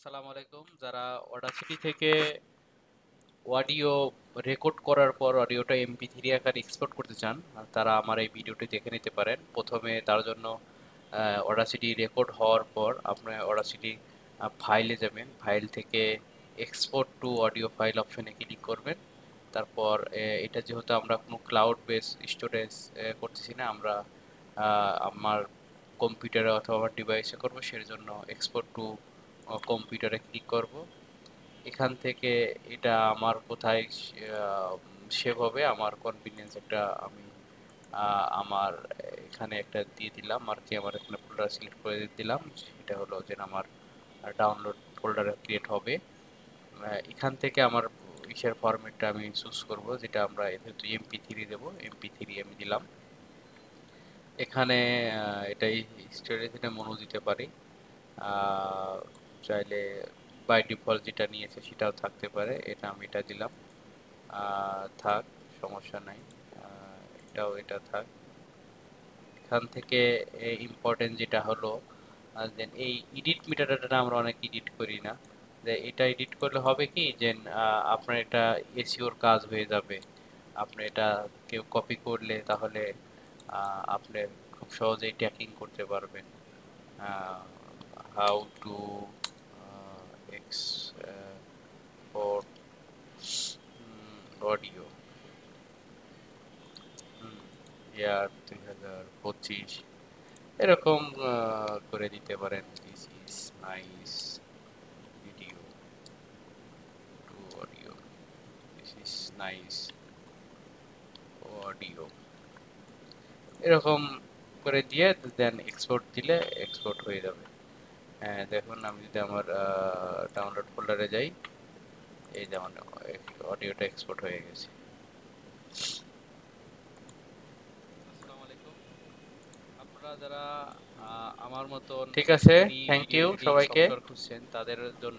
আসসালামু আলাইকুম। যারা অডাসিটি থেকে অডিও রেকর্ড করার পর অডিওটা এমপি3 আকারে এক্সপোর্ট করতে চান, তারা আমার এই ভিডিওটি দেখে নিতে পারেন। প্রথমে তার জন্য অডাসিটি রেকর্ড হওয়ার পর আপনার অডাসিটি ফাইলে যাবেন, ফাইল থেকে এক্সপোর্ট টু অডিও ফাইল অপশনে ক্লিক করবেন। তারপর এটা যেহেতু আমরা কোনো ক্লাউড বেস স্টোরেজ করতেছি না, আমরা আমার কম্পিউটারে অথবা আমার ডিভাইসে করবো, সেই জন্য এক্সপোর্ট টু কম্পিউটারে ক্লিক করব। এখান থেকে এটা আমার কোথায় সেভ হবে, আমার কনভিনিয়েন্স একটা আমি আমার এখানে একটা দিয়ে দিলাম আর কি, আমার এখানে ফোল্ডার সিলেক্ট করে দিলাম। সেটা হলো যে আমার ডাউনলোড ফোল্ডারে ক্রিয়েট হবে। এখান থেকে আমার ইসের ফরম্যাটটা আমি চুজ করব, যেটা আমরা যেহেতু এমপি3 দেবো, এমপি3 আমি দিলাম। এখানে এটাই স্টোরেজ, এটা মনো দিতে পারি। আহ, চাইলে বাই ডিফল্ট যেটা নিয়েছে সেটাও থাকতে পারে, এটা আমি এটা দিলাম। থাক, সমস্যা নাই। এটা থাক। এখান থেকে ইম্পর্টেন্ট যেটা হলো, দেন এই এডিট মিটারটা আমরা অনেক এডিট করি না, যে এটা এডিট করলে হবে কি যে আপনার এটা এসইওর কাজ হয়ে যাবে। আপনি এটা কেউ কপি করলে তাহলে আপনি খুব সহজেই ট্র্যাকিং করতে পারবেন। হাউ টু এক্সপোর্ট অডিও ইয়ার 2025, এরকম করে দিতে পারেন। This is nice video two audio, this is nice audio, এরকম করে দিয়ে দেন এক্সপোর্ট দিলে এক্সপোর্ট হয়ে যাবে। হ্যাঁ, দেখুন আমি যদি আমার ডাউনলোড ফোল্ডারে যাই, এই যেমন অডিওটা এক্সপোর্ট হয়ে গেছে। আসসালামু আলাইকুম। আপনারা যারা আমার মতন ঠিক আছে, থ্যাংক ইউ সবাইকে। সফটওয়্যার খুঁজছেন তাদের জন্য